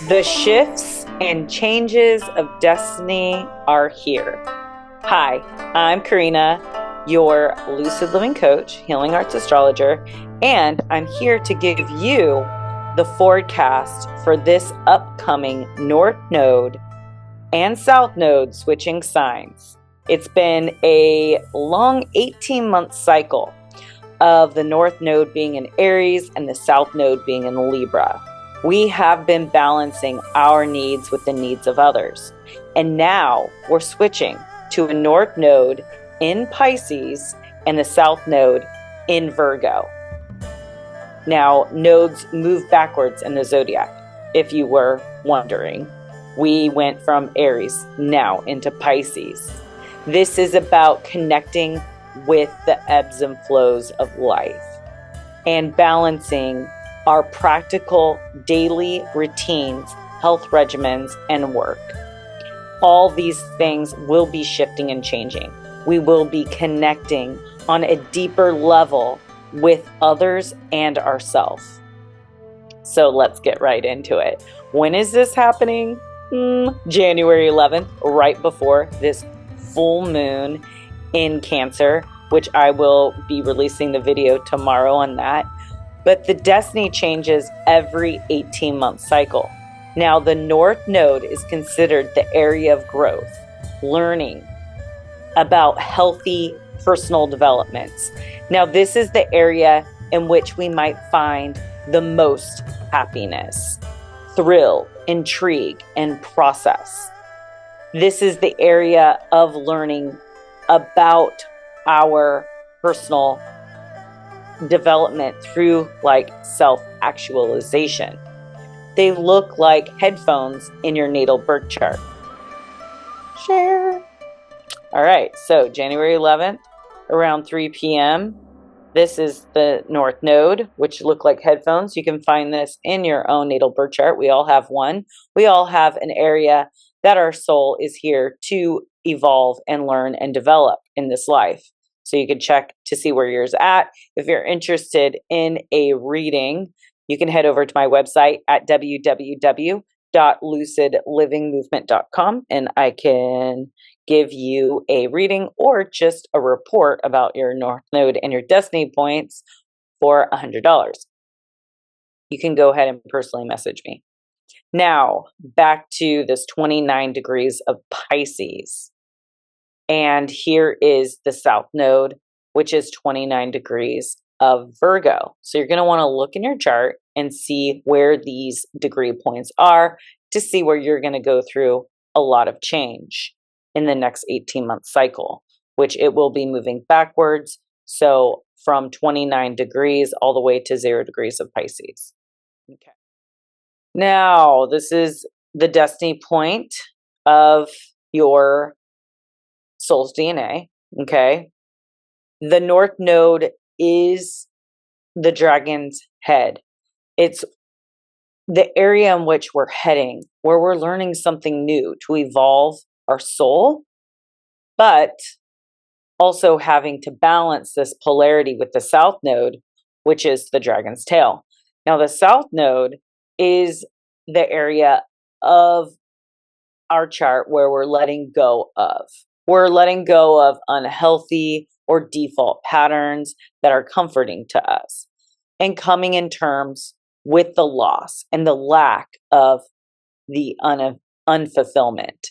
The shifts and changes of destiny are here. Hi, I'm Karina, your Lucid Living Coach, Healing Arts Astrologer, and I'm here to give you the forecast for this upcoming North Node and South Node switching signs. It's been a long 18-month cycle of the North Node being in Aries and the South Node being in Libra. We have been balancing our needs with the needs of others. And now we're switching to a North Node in Pisces and the South Node in Virgo. Now, nodes move backwards in the zodiac, if you were wondering. We went from Aries now into Pisces. This is about connecting with the ebbs and flows of life and balancing our practical daily routines, health regimens, and work. All these things will be shifting and changing. We will be connecting on a deeper level with others and ourselves. So let's get right into it. When is this happening? January 11th, right before this full moon in Cancer, which I will be releasing the video tomorrow on that. But the destiny changes every 18-month cycle. Now, the North Node is considered the area of growth, learning about healthy personal developments. Now, this is the area in which we might find the most happiness, thrill, intrigue, and process. This is the area of learning about our personal development through like self-actualization. They look like headphones in your natal birth chart. Share. All right, so January 11th, around 3 p.m. This is the North Node, which look like headphones. You can find this in your own natal birth chart. We all have one. We all have an area that our soul is here to evolve and learn and develop in this life. So you can check to see where yours at. If you're interested in a reading, you can head over to my website at www.lucidlivingmovement.com and I can give you a reading or just a report about your North Node and your destiny points for $100. You can go ahead and personally message me. Now, back to this 29 degrees of Pisces. And here is the South Node, which is 29 degrees of Virgo. So you're going to want to look in your chart and see where these degree points are to see where you're going to go through a lot of change in the next 18-month cycle, which it will be moving backwards. So from 29 degrees all the way to 0 degrees of Pisces. Okay. Now, this is the destiny point of your soul's DNA, okay? The North Node is the dragon's head. It's the area in which we're heading, where we're learning something new to evolve our soul, but also having to balance this polarity with the South Node, which is the dragon's tail. Now, the South Node is the area of our chart where we're letting go of. We're letting go of unhealthy or default patterns that are comforting to us and coming in terms with the loss and the lack of the unfulfillment.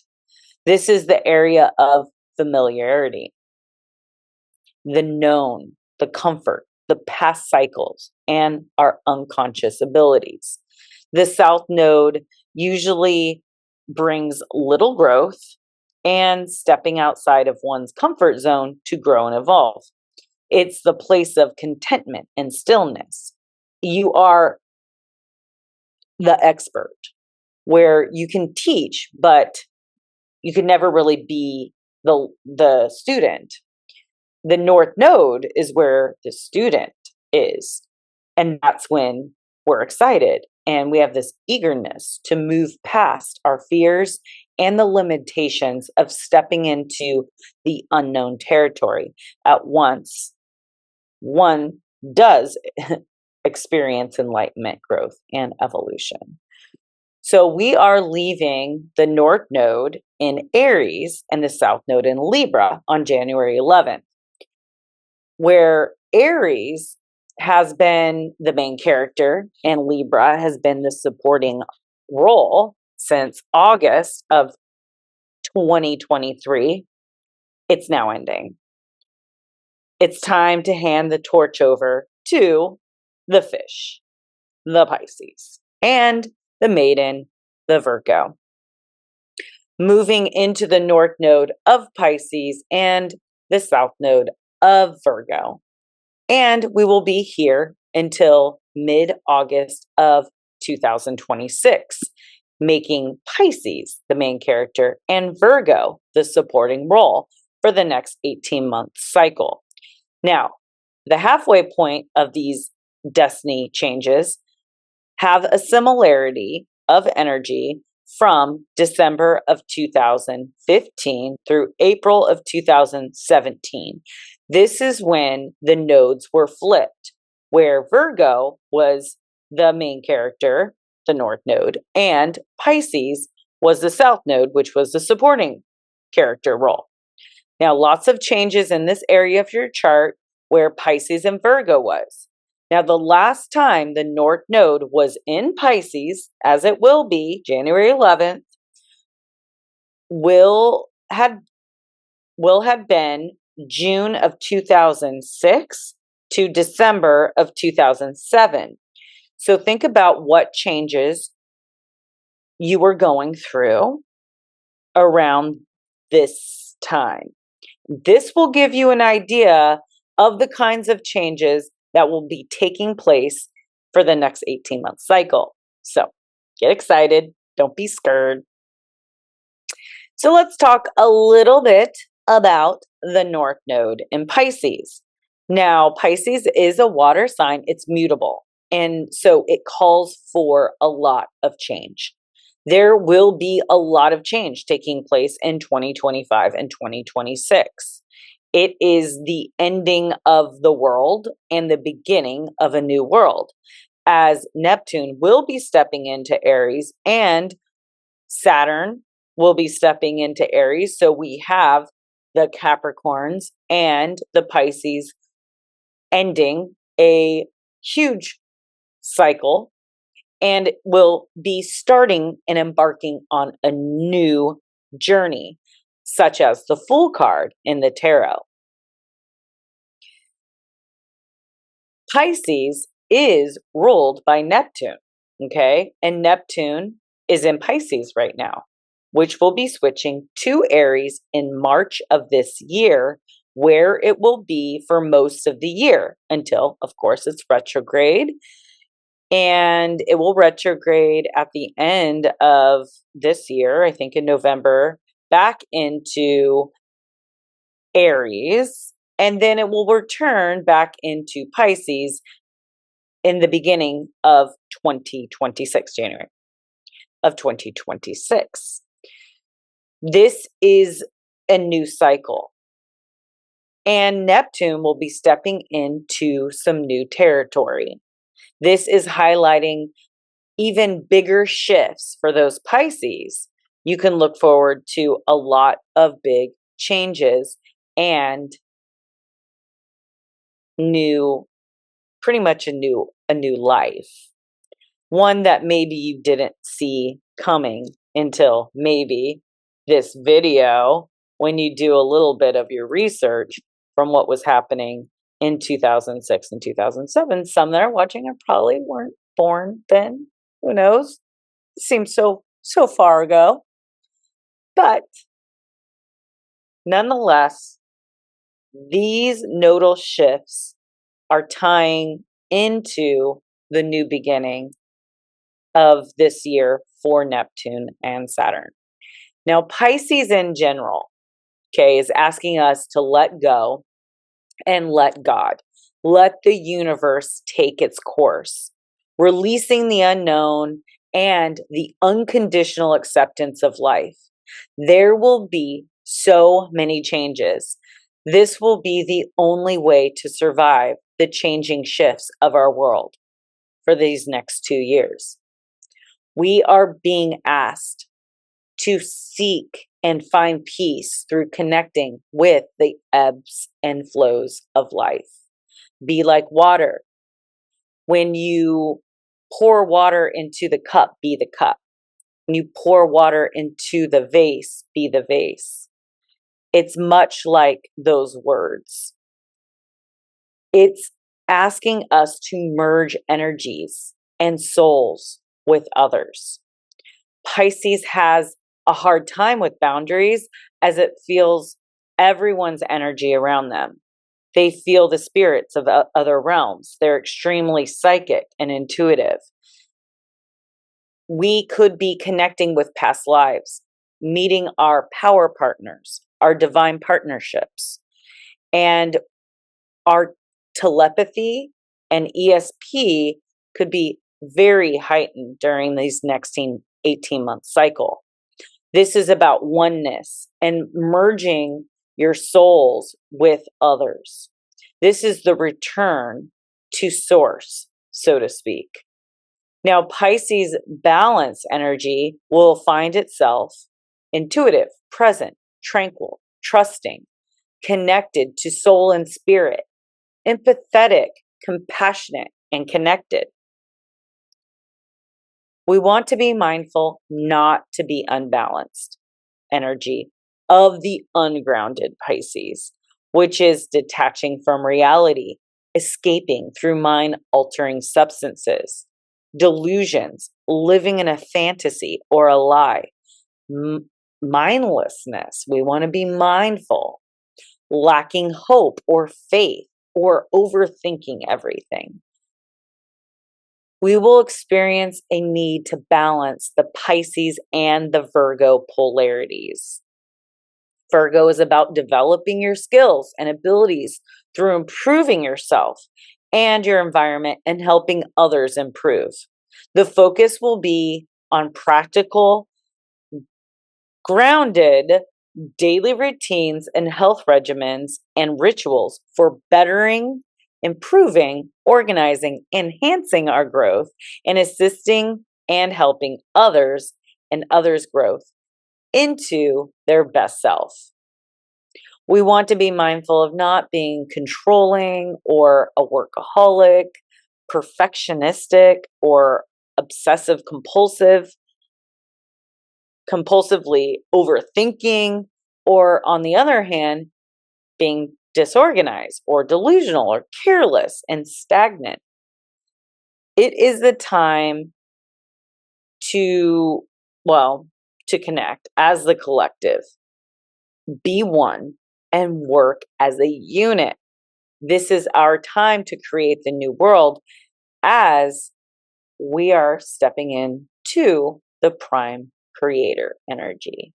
This is the area of familiarity, the known, the comfort, the past cycles, and our unconscious abilities. The South Node usually brings little growth and stepping outside of one's comfort zone to grow and evolve. It's the place of contentment and stillness. You are the expert where you can teach, but you can never really be the student. The North Node is where the student is. And that's when we're excited and we have this eagerness to move past our fears and the limitations of stepping into the unknown territory at once. One does experience enlightenment, growth, and evolution. So we are leaving the North Node in Aries and the South Node in Libra on January 11th, where Aries has been the main character and Libra has been the supporting role since August of 2023. It's now ending. It's time to hand the torch over to the fish, the Pisces, and the maiden, the Virgo. Moving into the North Node of Pisces and the South Node of Virgo. And we will be here until mid-August of 2026, making Pisces the main character and Virgo the supporting role for the next 18-month cycle. Now, the halfway point of these destiny changes have a similarity of energy from December of 2015 through April of 2017. This is when the nodes were flipped, where Virgo was the main character, the North Node, and Pisces was the South Node, which was the supporting character role. Now, lots of changes in this area of your chart where Pisces and Virgo was. Now, the last time the North Node was in Pisces, as it will be January 11th, will have been June of 2006 to December of 2007. So think about what changes you were going through around this time. This will give you an idea of the kinds of changes that will be taking place for the next 18-month cycle. So get excited. Don't be scared. So let's talk a little bit about the North Node in Pisces. Now, Pisces is a water sign. It's mutable. And so it calls for a lot of change. There will be a lot of change taking place in 2025 and 2026. It is the ending of the world and the beginning of a new world, as Neptune will be stepping into Aries and Saturn will be stepping into Aries. So we have the Capricorns and the Pisces ending a huge cycle and will be starting and embarking on a new journey, such as the Fool card in the tarot. Pisces is ruled by Neptune, okay? And Neptune is in Pisces right now, which will be switching to Aries in March of this year, where it will be for most of the year until, of course, it's retrograde. And it will retrograde at the end of this year, I think in November, back into Aries, and then it will return back into Pisces in the beginning of 2026, January of 2026. This is a new cycle, and Neptune will be stepping into some new territory. This is highlighting even bigger shifts for those Pisces. You can look forward to a lot of big changes and pretty much a new life. One that maybe you didn't see coming until maybe this video, when you do a little bit of your research from what was happening in 2006 and 2007. Some that are watching are probably weren't born then. Who knows? It seems so far ago. But nonetheless, these nodal shifts are tying into the new beginning of this year for Neptune and Saturn. Now, Pisces in general, okay, is asking us to let go and let God. Let the universe take its course, releasing the unknown and the unconditional acceptance of life. There will be so many changes. This will be the only way to survive the changing shifts of our world for these next 2 years. We are being asked to seek and find peace through connecting with the ebbs and flows of life. Be like water. When you pour water into the cup, be the cup. When you pour water into the vase, be the vase. It's much like those words. It's asking us to merge energies and souls with others. Pisces has a hard time with boundaries as it feels everyone's energy around them. They feel the spirits of other realms. They're extremely psychic and intuitive. We could be connecting with past lives, meeting our power partners, our divine partnerships, and our telepathy and ESP could be very heightened during these next 18-month cycle. This is about oneness and merging your souls with others. This is the return to source, so to speak. Now, Pisces balance energy will find itself intuitive, present, tranquil, trusting, connected to soul and spirit, empathetic, compassionate, and connected. We want to be mindful not to be unbalanced energy of the ungrounded Pisces, which is detaching from reality, escaping through mind-altering substances, delusions, living in a fantasy or a lie, mindlessness. We want to be mindful, lacking hope or faith or overthinking everything. We will experience a need to balance the Pisces and the Virgo polarities. Virgo is about developing your skills and abilities through improving yourself and your environment and helping others improve. The focus will be on practical, grounded daily routines and health regimens and rituals for bettering, improving, organizing, enhancing our growth, and assisting and helping others and others' growth into their best self. We want to be mindful of not being controlling or a workaholic, perfectionistic, or obsessive compulsive, compulsively overthinking, or on the other hand, being disorganized or delusional or careless and stagnant. It is the time to connect as the collective, be one, and work as a unit. This is our time to create the new world as we are stepping into the prime creator energy.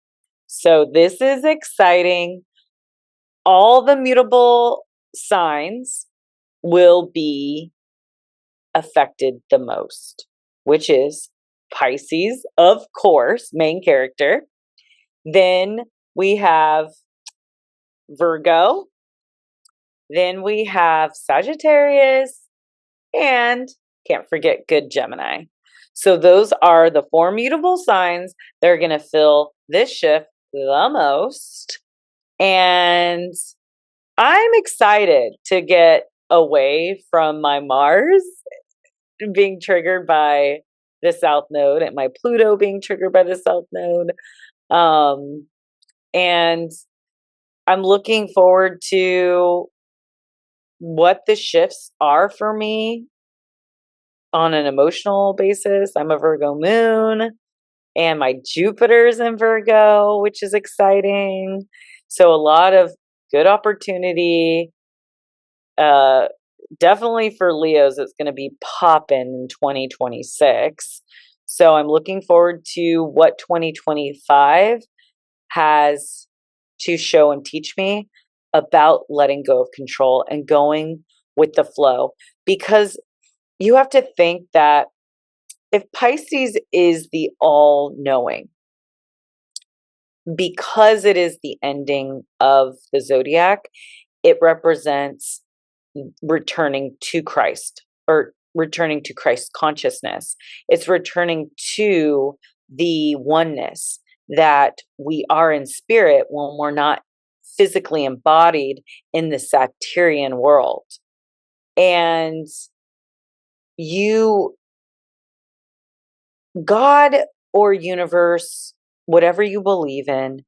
So this is exciting. All the mutable signs will be affected the most, which is Pisces, of course, main character. Then we have Virgo. Then we have Sagittarius, and can't forget good Gemini. So those are the 4 mutable signs that are going to feel this shift the most. And I'm excited to get away from my Mars being triggered by the South Node and my Pluto being triggered by the South Node. And I'm looking forward to what the shifts are for me on an emotional basis. I'm a Virgo moon and my Jupiter's in Virgo, which is exciting. So a lot of good opportunity. Definitely for Leos, it's going to be popping in 2026. So I'm looking forward to what 2025 has to show and teach me about letting go of control and going with the flow. Because you have to think that if Pisces is the all-knowing, because it is the ending of the zodiac, it represents returning to Christ or returning to Christ consciousness. It's returning to the oneness that we are in spirit when we're not physically embodied in the Sagittarian world. And God or universe, whatever you believe in,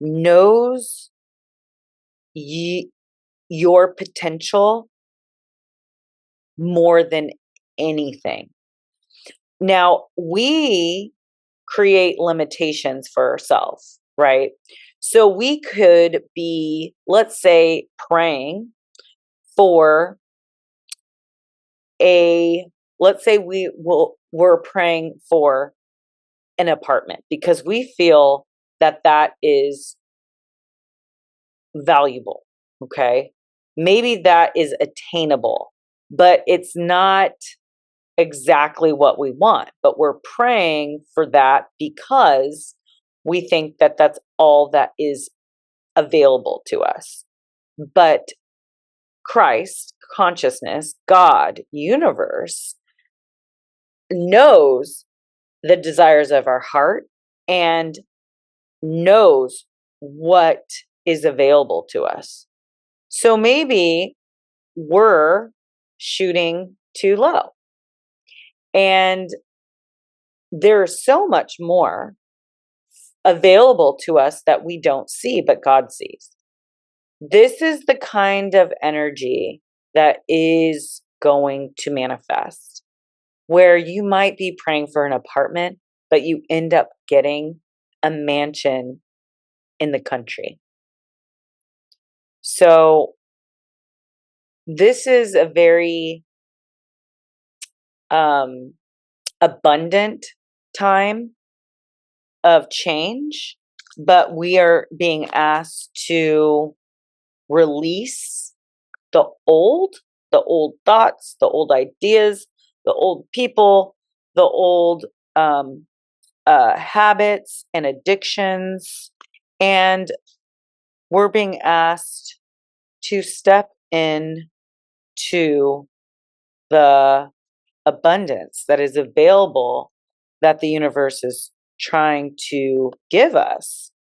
knows your potential more than anything. Now, we create limitations for ourselves, right? So we could be, let's say, praying for we're praying for an apartment because we feel that that is valuable. Okay. Maybe that is attainable, but it's not exactly what we want, but we're praying for that because we think that that's all that is available to us. But Christ, consciousness, God, universe knows the desires of our heart and knows what is available to us. So maybe we're shooting too low. And there's so much more available to us that we don't see, but God sees. This is the kind of energy that is going to manifest, where you might be praying for an apartment, but you end up getting a mansion in the country. So this is a very abundant time of change, but we are being asked to release the old thoughts, the old ideas, the old people, the old habits and addictions. And we're being asked to step in to the abundance that is available that the universe is trying to give us.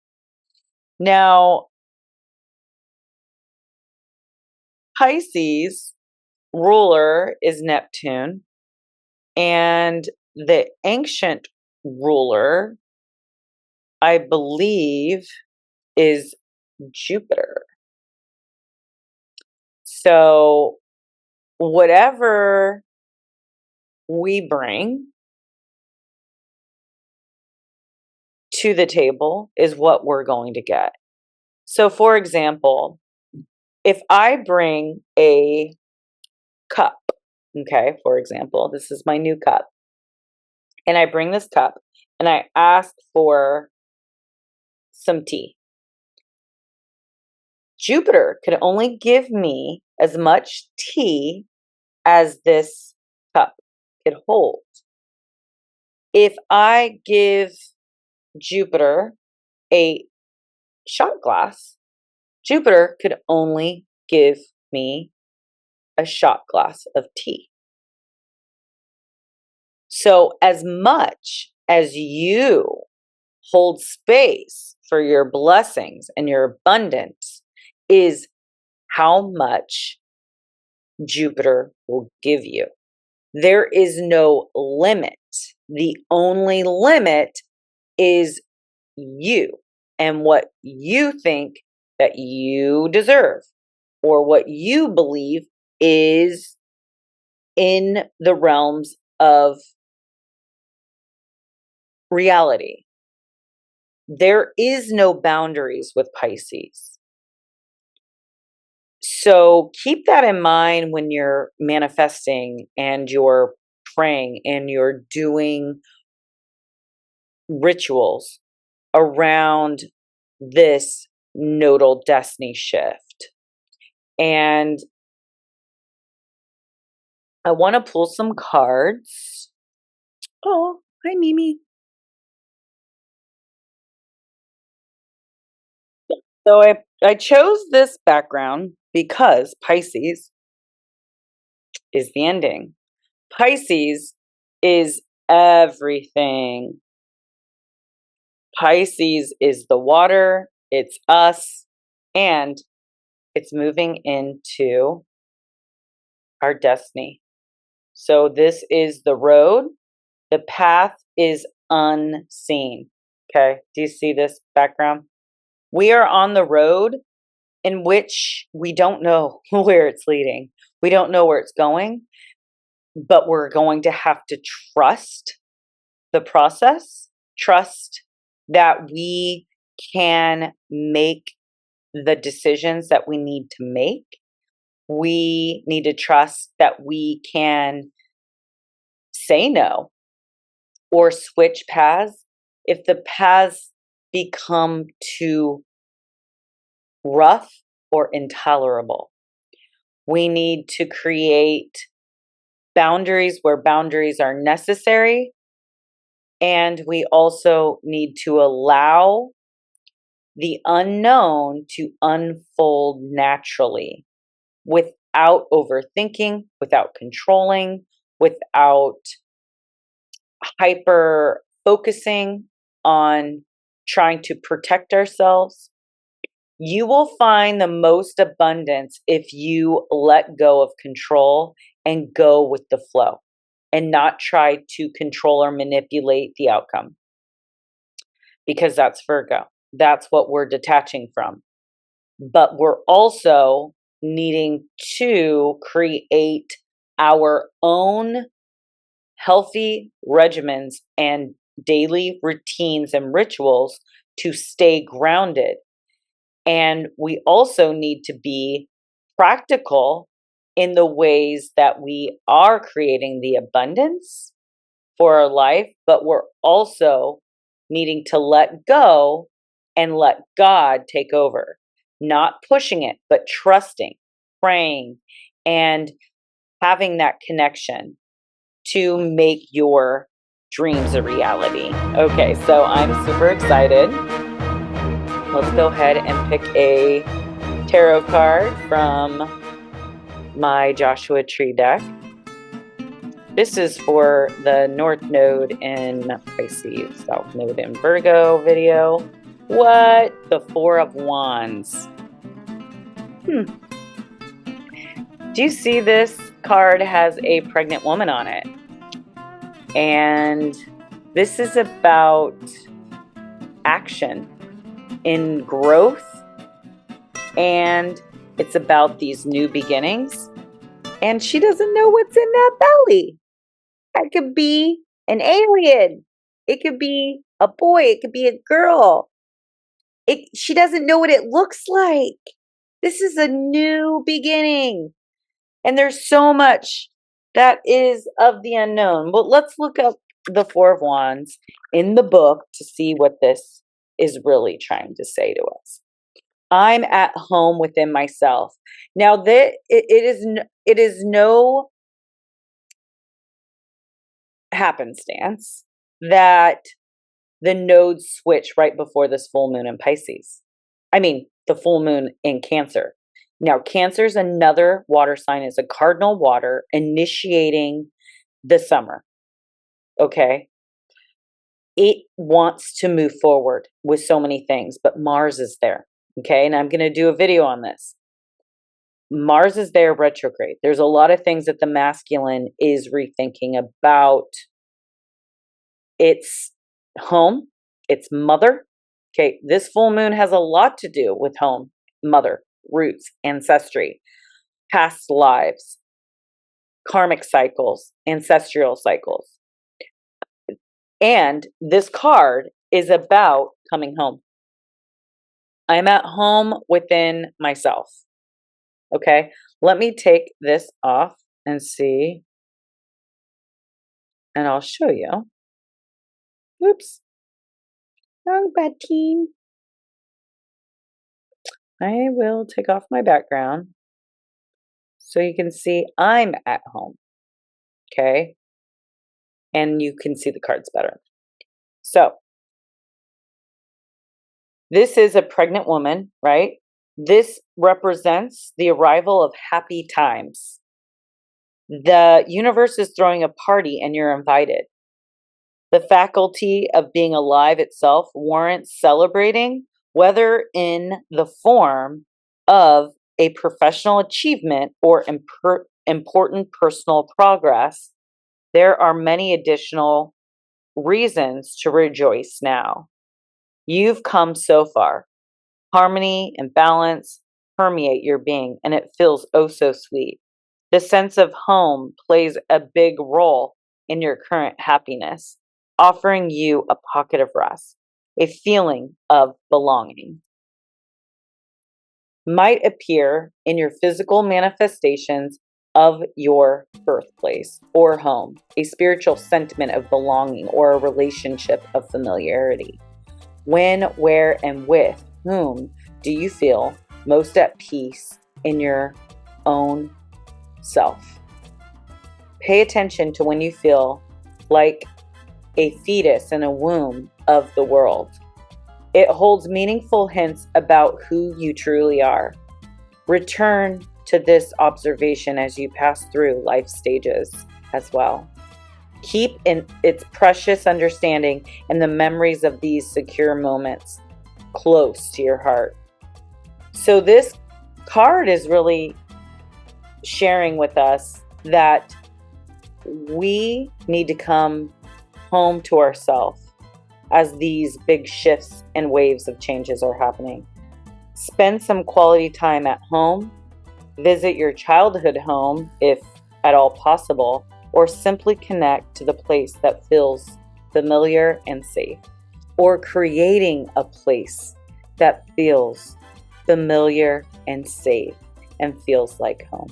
Now, Pisces ruler is Neptune, and the ancient ruler, I believe, is Jupiter. So whatever we bring to the table is what we're going to get. So for example, if I bring a cup, okay, for example, this is my new cup, and I bring this cup and I ask for some tea, Jupiter could only give me as much tea as this cup could hold. If I give Jupiter a shot glass, Jupiter could only give me a shot glass of tea. So as much as you hold space for your blessings and your abundance is how much Jupiter will give you. There is no limit. The only limit is you and what you think that you deserve or what you believe is in the realms of reality. There is no boundaries with Pisces. So keep that in mind when you're manifesting and you're praying and you're doing rituals around this nodal destiny shift. And I want to pull some cards. Oh, hi, Mimi. So I chose this background because Pisces is the ending. Pisces is everything. Pisces is the water, it's us, and it's moving into our destiny. So this is the road. The path is unseen. Okay, do you see this background? We are on the road in which we don't know where it's leading. We don't know where it's going, but we're going to have to trust the process, trust that we can make the decisions that we need to make. We need to trust that we can say no or switch paths if the paths become too rough or intolerable. We need to create boundaries where boundaries are necessary. And we also need to allow the unknown to unfold naturally without overthinking, without controlling, without hyper focusing on trying to protect ourselves. You will find the most abundance if you let go of control and go with the flow and not try to control or manipulate the outcome. Because that's Virgo. That's what we're detaching from. But we're also needing to create our own healthy regimens and daily routines and rituals to stay grounded. And we also need to be practical in the ways that we are creating the abundance for our life, but we're also needing to let go and let God take over. Not pushing it, but trusting, praying, and having that connection to make your dreams a reality. Okay, so I'm super excited. Let's go ahead and pick a tarot card from my Joshua Tree deck. This is for the North Node in Pisces, South Node in Virgo video. What? The Four of Wands. Do you see this card has a pregnant woman on it? And this is about action in growth, and it's about these new beginnings. And she doesn't know what's in that belly. That could be an alien. It could be a boy. It could be a girl. She doesn't know what it looks like. This is a new beginning. And there's so much that is of the unknown. Well, let's look up the Four of Wands in the book to see what this is really trying to say to us. I'm at home within myself. Now, it is no happenstance that the nodes switch right before this full moon in Pisces. I mean, the full moon in Cancer. Now, Cancer is another water sign. It's a cardinal water initiating the summer. Okay. It wants to move forward with so many things, but Mars is there. Okay. And I'm going to do a video on this. Mars is there retrograde. There's a lot of things that the masculine is rethinking about its home, its mother. Okay, this full moon has a lot to do with home, mother, roots, ancestry, past lives, karmic cycles, ancestral cycles. And this card is about coming home. I'm at home within myself. Okay, let me take this off and see. And I'll show you. Oops. Wrong button. I will take off my background so you can see I'm at home. Okay. And you can see the cards better. So this is a pregnant woman, right? This represents the arrival of happy times. The universe is throwing a party and you're invited. The faculty of being alive itself warrants celebrating, whether in the form of a professional achievement or important personal progress. There are many additional reasons to rejoice now. You've come so far. Harmony and balance permeate your being, and it feels oh so sweet. The sense of home plays a big role in your current happiness, offering you a pocket of rest, a feeling of belonging. Might appear in your physical manifestations of your birthplace or home, a spiritual sentiment of belonging or a relationship of familiarity. When, where, and with whom do you feel most at peace in your own self? Pay attention to when you feel like a fetus in a womb of the world. It holds meaningful hints about who you truly are. Return to this observation as you pass through life stages as well. Keep in its precious understanding and the memories of these secure moments close to your heart. So this card is really sharing with us that we need to come home to ourselves as these big shifts and waves of changes are happening. Spend some quality time at home. Visit your childhood home if at all possible, or simply connect to the place that feels familiar and safe, or creating a place that feels familiar and safe and feels like home.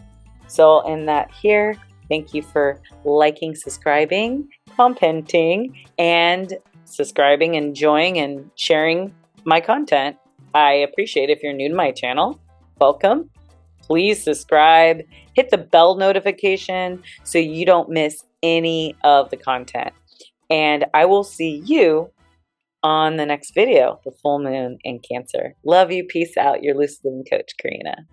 So I'll end that here. Thank you for liking, subscribing, commenting, and subscribing, enjoying, and sharing my content. I appreciate it. If you're new to my channel, welcome. Please subscribe, hit the bell notification so you don't miss any of the content. And I will see you on the next video, the full moon in Cancer. Love you. Peace out. Your Lucid Living Coach, Karina.